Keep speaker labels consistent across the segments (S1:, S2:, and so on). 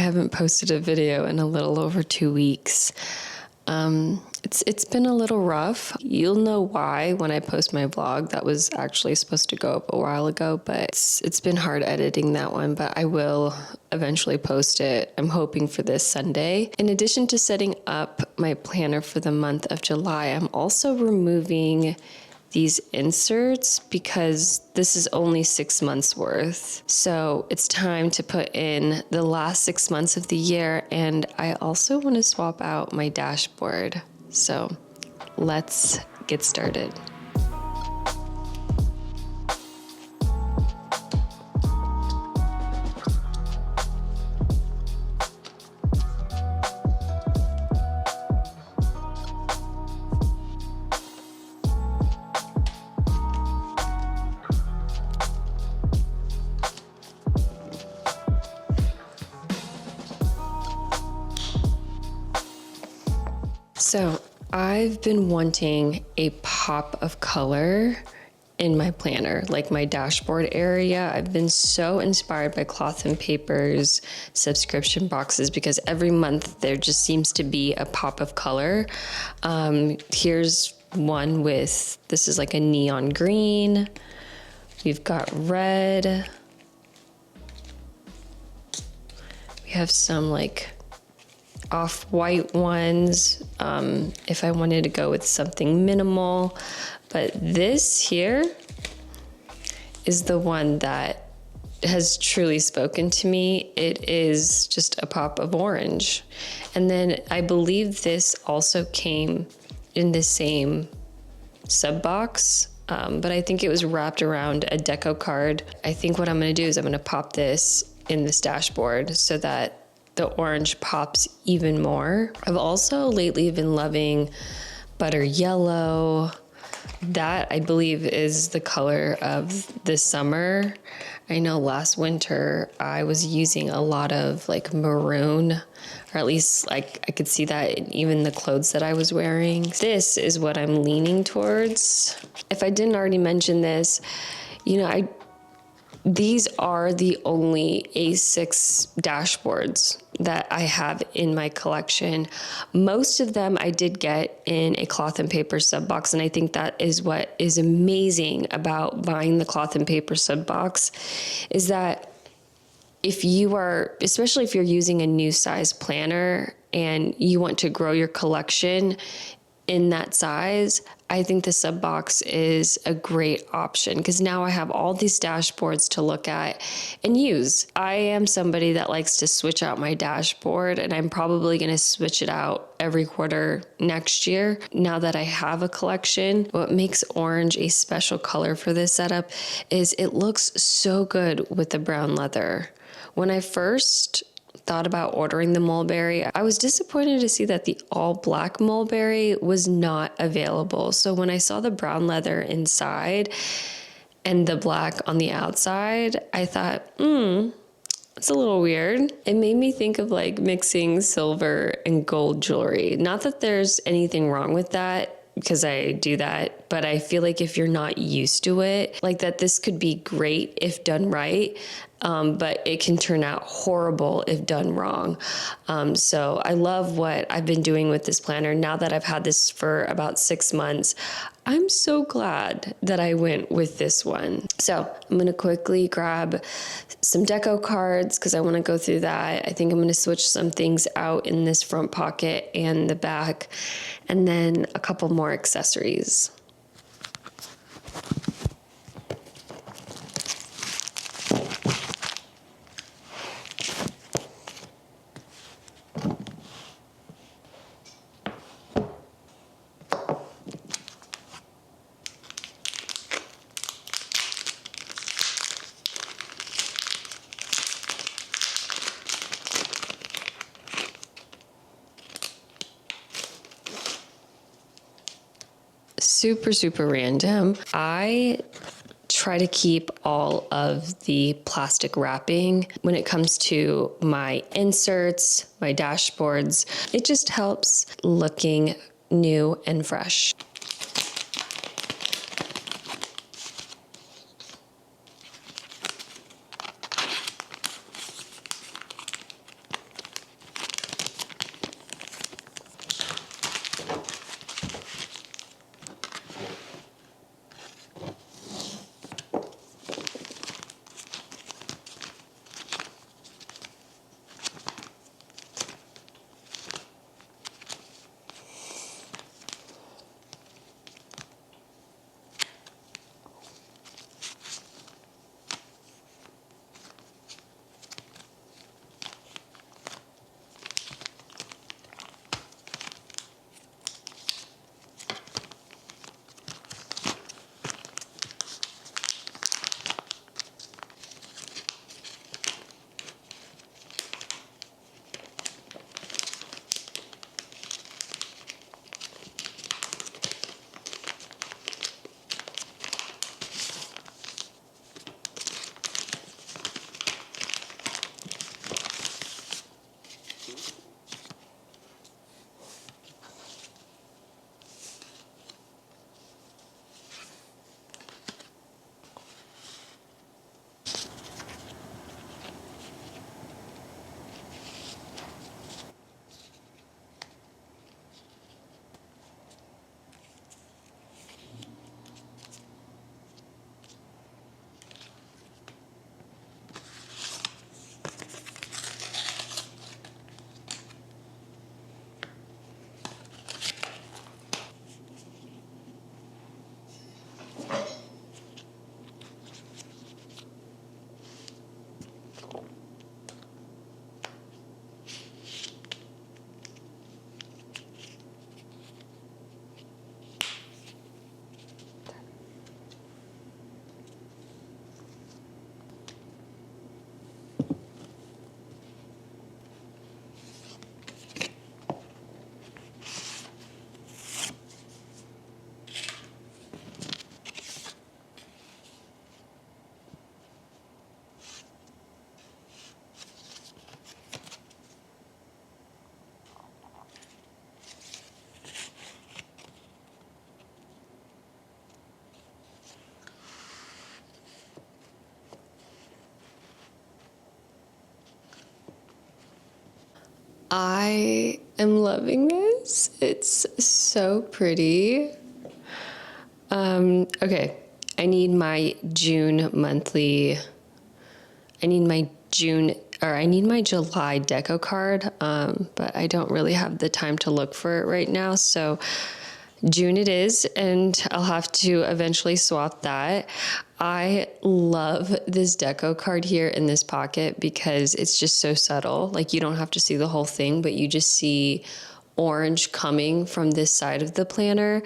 S1: haven't posted a video in a little over 2 weeks. It's been a little rough. You'll know why when I post my vlog. That was actually supposed to go up a while ago, but it's been hard editing that one, but I will eventually post it. I'm hoping for this Sunday. In addition to setting up my planner for the month of July, I'm also removing these inserts because this is only 6 months worth. So it's time to put in the last 6 months of the year, and I also want to swap out my dashboard. So let's get started. So I've been wanting a pop of color in my planner, like my dashboard area. I've been so inspired by Cloth and Paper's subscription boxes because every month there just seems to be a pop of color. Here's one with, this is like a neon green. We've got red. We have some like off-white ones if I wanted to go with something minimal, but this here is the one that has truly spoken to me. It is just a pop of orange, and then I believe this also came in the same sub box, but I think it was wrapped around a deco card. I think what I'm going to do is I'm going to pop this in this dashboard so that the orange pops even more. I've also lately been loving butter yellow. That I believe is the color of this summer. I know last winter I was using a lot of like maroon, or at least like I could see that in even the clothes that I was wearing. This is what I'm leaning towards. If I didn't already mention this, these are the only A6 dashboards that I have in my collection. Most of them I did get in a Cloth and Paper sub box, and I think that is what is amazing about buying the Cloth and Paper sub box, is that especially if you're using a new size planner and you want to grow your collection in that size, I think the sub box is a great option because now I have all these dashboards to look at and use. I am somebody that likes to switch out my dashboard, and I'm probably going to switch it out every quarter next year. Now that I have a collection, what makes orange a special color for this setup is it looks so good with the brown leather. When I first thought about ordering the Mulberry, I was disappointed to see that the all black Mulberry was not available. So when I saw the brown leather inside and the black on the outside, I thought, it's a little weird. It made me think of like mixing silver and gold jewelry. Not that there's anything wrong with that, because I do that, but I feel like if you're not used to it, like that this could be great if done right, but it can turn out horrible if done wrong. So I love what I've been doing with this planner. Now that I've had this for about 6 months, I'm so glad that I went with this one. So I'm going to quickly grab some deco cards because I want to go through that. I think I'm going to switch some things out in this front pocket and the back, and then a couple more accessories. Super random. I try to keep all of the plastic wrapping when it comes to my inserts, my dashboards. It just helps looking new and fresh. I am loving this. It's so pretty. Okay, I need my June monthly. I need my July deco card, but I don't really have the time to look for it right now. So June it is, and I'll have to eventually swap that. I love this deco card here in this pocket because it's just so subtle. Like, you don't have to see the whole thing, but you just see orange coming from this side of the planner.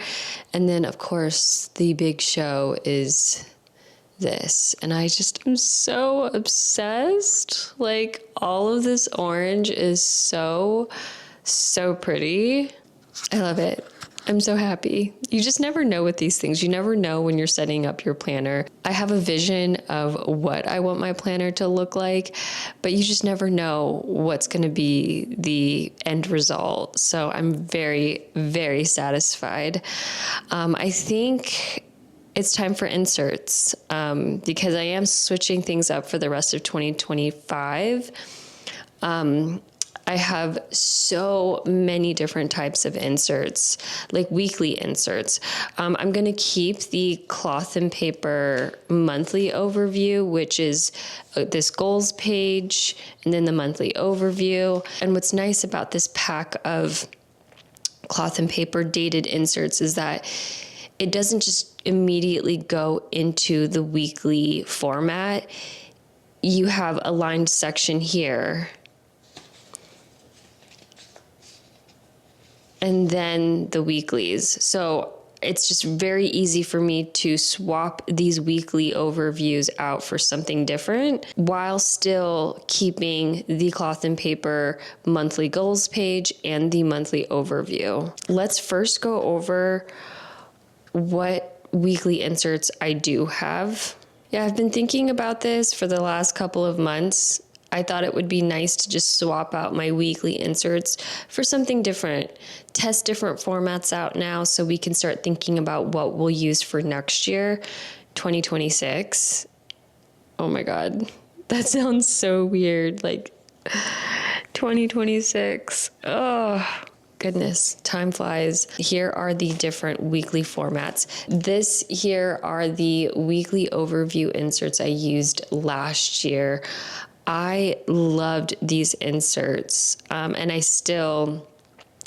S1: And then, of course, the big show is this. And I just am so obsessed. Like, all of this orange is so, so pretty. I love it. I'm so happy. You just never know with these things. You never know when you're setting up your planner. I have a vision of what I want my planner to look like, but you just never know what's going to be the end result. So I'm very, very satisfied. I think it's time for inserts, because I am switching things up for the rest of 2025. I have so many different types of inserts, like weekly inserts. I'm going to keep the cloth and paper monthly overview, which is this goals page, and then the monthly overview. And what's nice about this pack of cloth and paper dated inserts is that it doesn't just immediately go into the weekly format. You have a lined section here, and then the weeklies. So it's just very easy for me to swap these weekly overviews out for something different while still keeping the cloth and paper monthly goals page and the monthly overview. Let's first go over what weekly inserts I do have. Yeah, I've been thinking about this for the last couple of months. I thought it would be nice to just swap out my weekly inserts for something different, test different formats out now so we can start thinking about what we'll use for next year, 2026. Oh my God, that sounds so weird, like 2026. Oh, goodness, time flies. Here are the different weekly formats. This here are the weekly overview inserts I used last year. I loved these inserts, and I still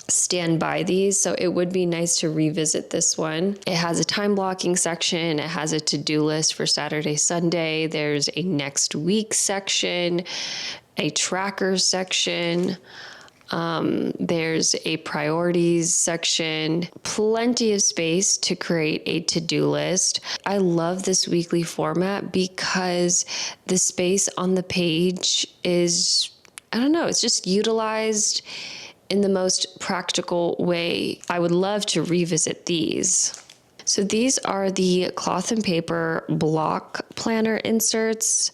S1: stand by these, so it would be nice to revisit this one. It has a time blocking section, it has a to-do list for Saturday, Sunday, there's a next week section, a tracker section, there's a priorities section, plenty of space to create a to-do list. I love this weekly format because the space on the page is, I don't know, it's just utilized in the most practical way. I would love to revisit these. So these are the cloth and paper block planner inserts.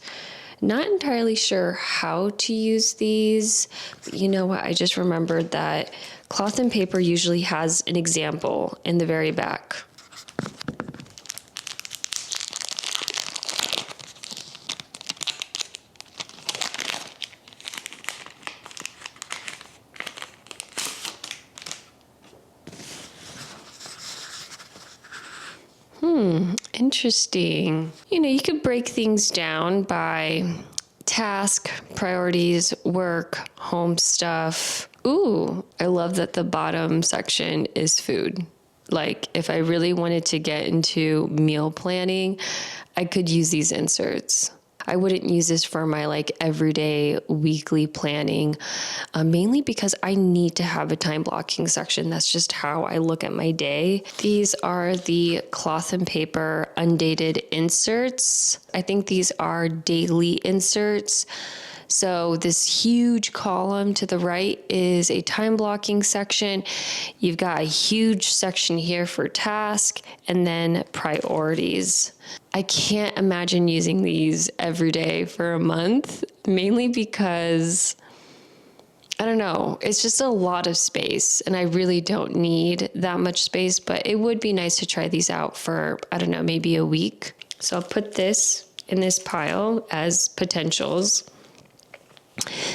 S1: Not entirely sure how to use these, but you know what? I just remembered that cloth and paper usually has an example in the very back. Interesting. You know, you could break things down by task, priorities, work, home stuff. Ooh, I love that the bottom section is food. Like, if I really wanted to get into meal planning, I could use these inserts. I wouldn't use this for my like everyday weekly planning, mainly because I need to have a time blocking section. That's just how I look at my day. These are the cloth and paper undated inserts. I think these are daily inserts. So this huge column to the right is a time blocking section. You've got a huge section here for task and then priorities. I can't imagine using these every day for a month, mainly because, I don't know, it's just a lot of space and I really don't need that much space, but it would be nice to try these out for, I don't know, maybe a week. So I'll put this in this pile as potentials.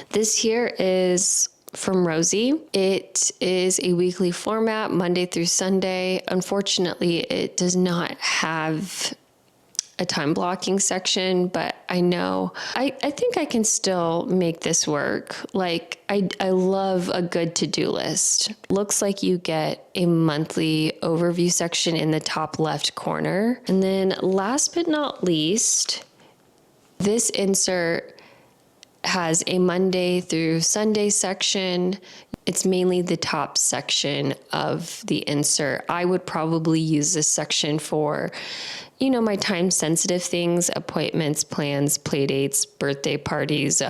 S1: This here is from Rosie. It is a weekly format, Monday through Sunday. Unfortunately, it does not have a time blocking section, but I know I think I can still make this work. Like I love a good to-do list. Looks like you get a monthly overview section in the top left corner. And then last but not least, this insert has a Monday through Sunday section. It's mainly the top section of the insert. I would probably use this section for, my time sensitive things, appointments, plans, play dates, birthday parties,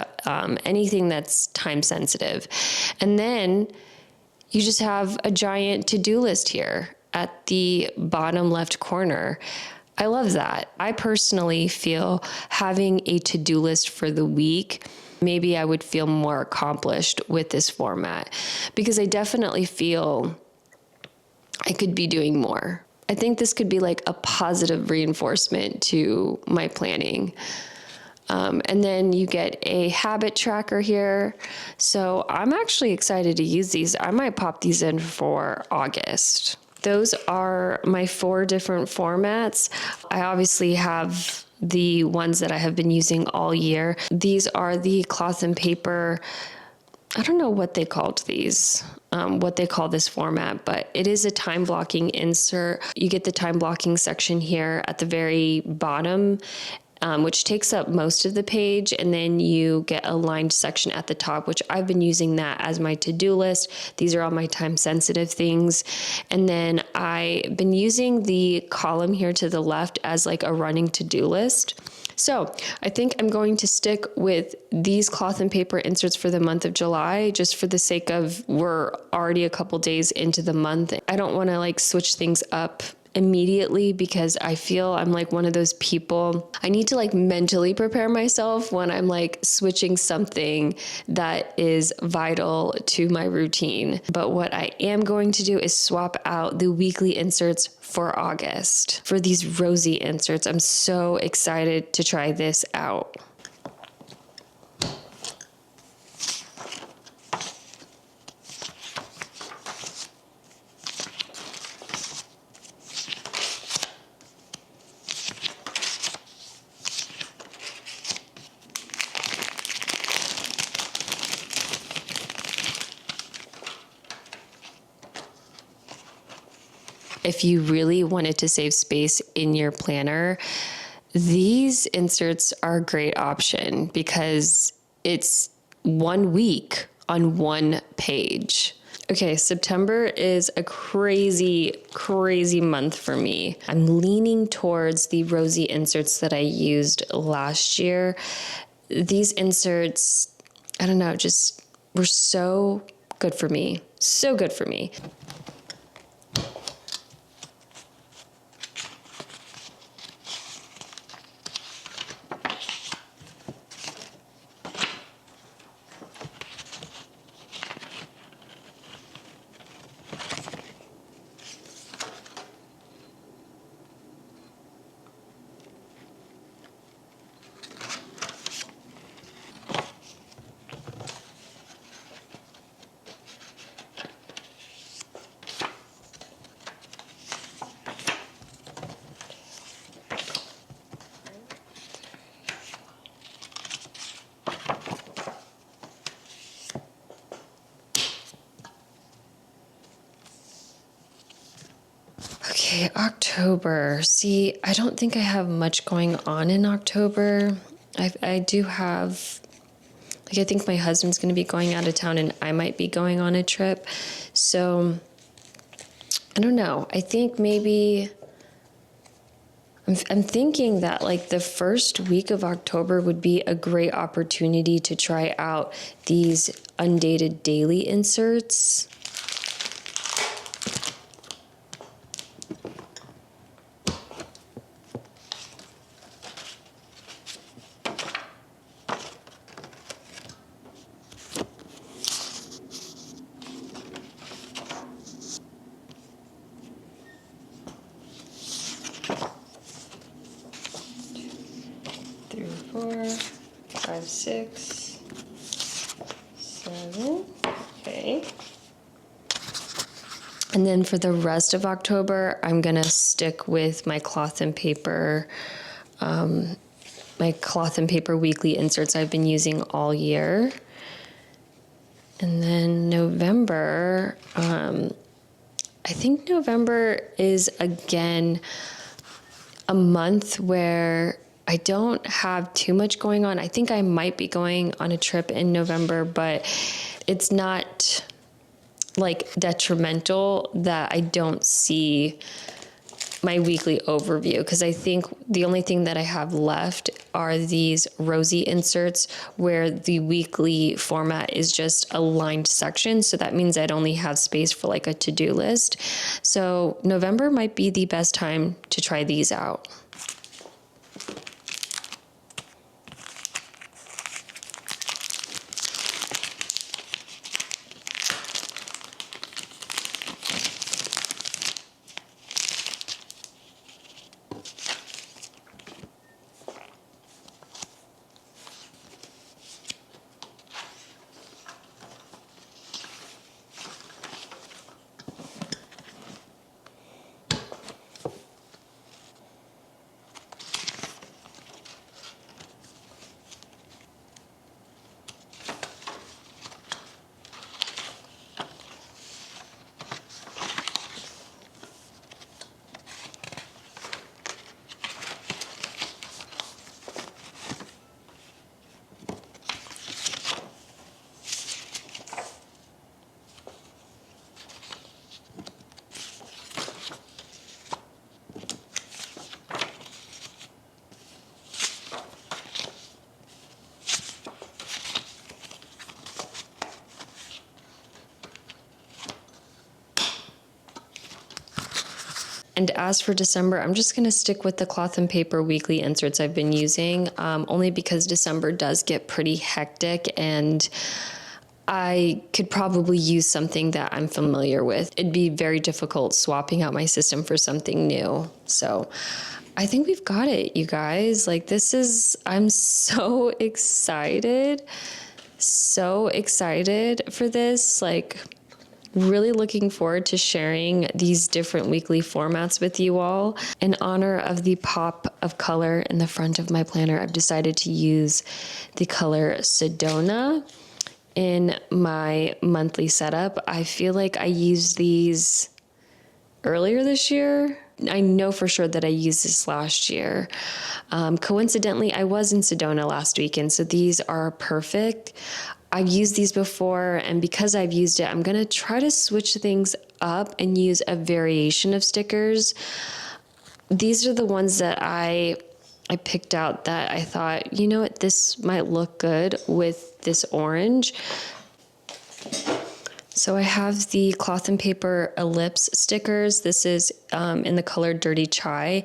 S1: anything that's time sensitive. And then you just have a giant to-do list here at the bottom left corner. I love that. I personally feel having a to-do list for the week, maybe I would feel more accomplished with this format, because I definitely feel I could be doing more. I think this could be like a positive reinforcement to my planning. And then you get a habit tracker here. So I'm actually excited to use these. I might pop these in for August. Those are my 4 different formats. I obviously have the ones that I have been using all year. These are the cloth and paper. I don't know what they called these, what they call this format, but it is a time blocking insert. You get the time blocking section here at the very bottom, which takes up most of the page. And then you get a lined section at the top, which I've been using that as my to-do list. These are all my time sensitive things. And then I've been using the column here to the left as like a running to-do list. So I think I'm going to stick with these cloth and paper inserts for the month of July, just for the sake of we're already a couple days into the month. I don't want to like switch things up immediately, because I feel I'm like one of those people. I need to like mentally prepare myself when I'm like switching something that is vital to my routine. But what I am going to do is swap out the weekly inserts for August for these Rosie inserts. I'm so excited to try this out. If you really wanted to save space in your planner, these inserts are a great option because it's 1 week on 1 page. Okay, September is a crazy, crazy month for me. I'm leaning towards the Rosie inserts that I used last year. These inserts, I don't know, just were so good for me. So good for me. Okay, October. See, I don't think I have much going on in October. I do have, like, I think my husband's going to be going out of town and I might be going on a trip. So, I don't know. I think maybe, I'm thinking that like the first week of October would be a great opportunity to try out these undated daily inserts. Three, 4, 5, 6, 7, Okay. And then for the rest of October, I'm gonna stick with my cloth and paper weekly inserts I've been using all year. And then November, I think November is again a month where I don't have too much going on. I think I might be going on a trip in November, but it's not like detrimental that I don't see my weekly overview, because I think the only thing that I have left are these Rosie inserts where the weekly format is just a lined section. So that means I'd only have space for like a to-do list. So November might be the best time to try these out. And as for December, I'm just going to stick with the cloth and paper weekly inserts I've been using, only because December does get pretty hectic and I could probably use something that I'm familiar with. It'd be very difficult swapping out my system for something new. So I think we've got it, you guys. Like I'm so excited for this. Like, really looking forward to sharing these different weekly formats with you all. In honor of the pop of color in the front of my planner, I've decided to use the color Sedona in my monthly setup. I feel like I used these earlier this year. I know for sure that I used this last year. Coincidentally, I was in Sedona last weekend, so these are perfect. I've used these before, and because I've used it, I'm going to try to switch things up and use a variation of stickers. These are the ones that I picked out that I thought, you know what, this might look good with this orange. So I have the cloth and paper ellipse stickers. This is in the color Dirty Chai.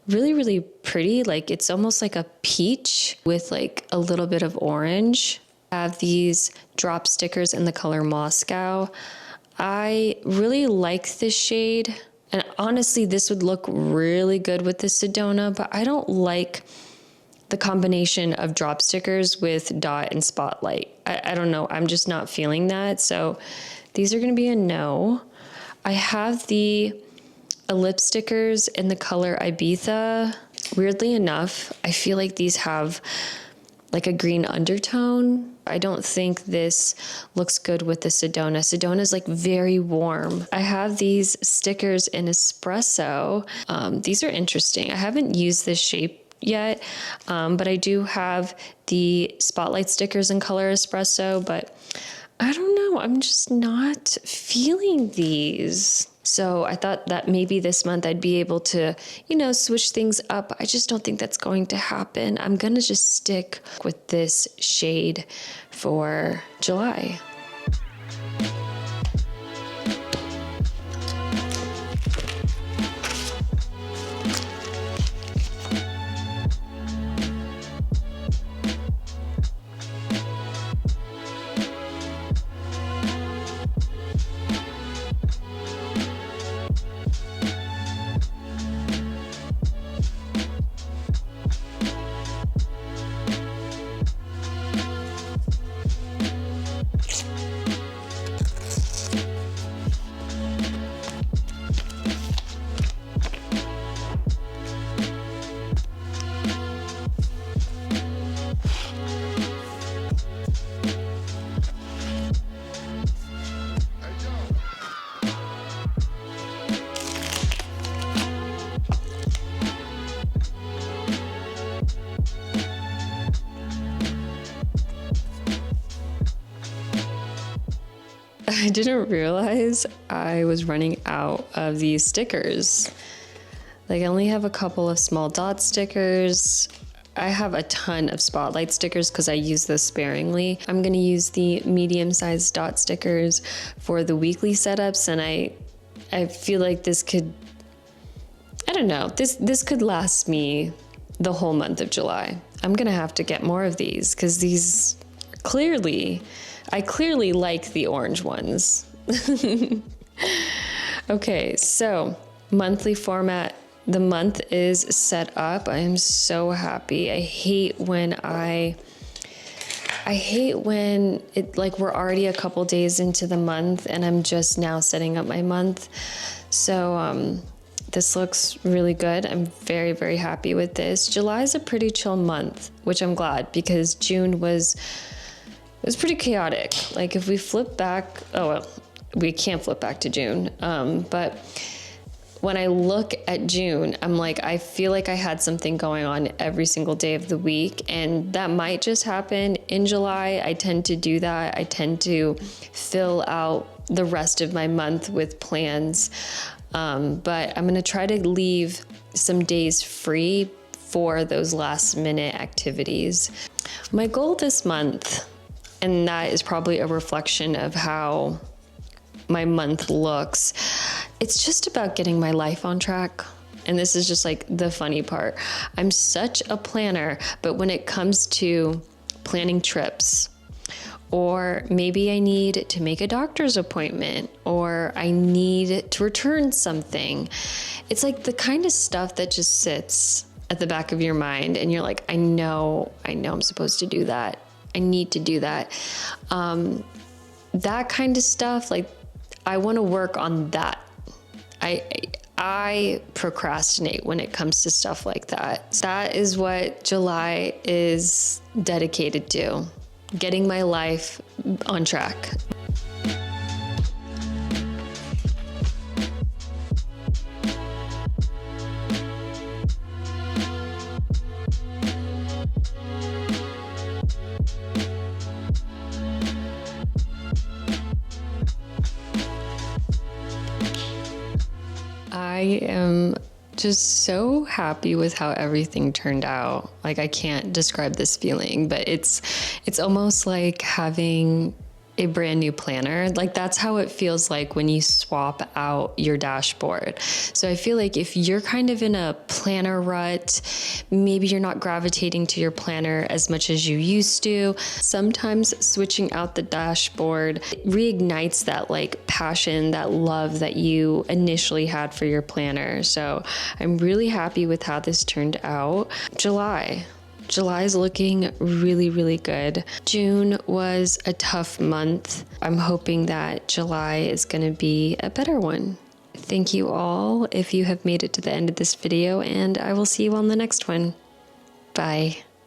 S1: Really, really pretty. Like, it's almost like a peach with like a little bit of orange. I have these drop stickers in the color Moscow. I really like this shade. And honestly, this would look really good with the Sedona, but I don't like the combination of drop stickers with dot and spotlight. I don't know. I'm just not feeling that. So these are going to be a no. I have the ellipse stickers in the color Ibiza. Weirdly enough, I feel like these have like a green undertone. I don't think this looks good with the Sedona. Sedona is like very warm. I have these stickers in espresso. These are interesting. I haven't used this shape yet, but I do have the spotlight stickers in color espresso, but I don't know. I'm just not feeling these. So I thought that maybe this month I'd be able to, switch things up. I just don't think that's going to happen. I'm going to just stick with this shade for July. I didn't realize I was running out of these stickers. Like, I only have a couple of small dot stickers. I have a ton of spotlight stickers because I use those sparingly. I'm gonna use the medium-sized dot stickers for the weekly setups, and I feel like this could, I don't know, this could last me the whole month of July. I'm gonna have to get more of these because these I clearly like the orange ones. Okay, so monthly format. The month is set up. I am so happy. I hate when it, like, we're already a couple days into the month and I'm just now setting up my month. So this looks really good. I'm very, very happy with this. July is a pretty chill month, which I'm glad, because June was pretty chaotic. Like, if we flip back, oh well, we can't flip back to June, but when I look at June, I'm like, I feel like I had something going on every single day of the week, and that might just happen in July. I tend to do that. I tend to fill out the rest of my month with plans, but I'm gonna try to leave some days free for those last minute activities. My goal this month, and that is probably a reflection of how my month looks, it's just about getting my life on track. And this is just like the funny part. I'm such a planner, but when it comes to planning trips, or maybe I need to make a doctor's appointment, or I need to return something, it's like the kind of stuff that just sits at the back of your mind and you're like, I know I'm supposed to do that. I need to do that. That kind of stuff, like, I want to work on that. I procrastinate when it comes to stuff like that. That is what July is dedicated to, getting my life on track. I am just so happy with how everything turned out. Like, I can't describe this feeling, but it's almost like having a brand new planner. Like, that's how it feels like when you swap out your dashboard. So I feel like if you're kind of in a planner rut, maybe you're not gravitating to your planner as much as you used to, sometimes switching out the dashboard reignites that, like, passion, that love that you initially had for your planner. So I'm really happy with how this turned out. July is looking really, really good. June was a tough month. I'm hoping that July is going to be a better one. Thank you all if you have made it to the end of this video, and I will see you on the next one. Bye.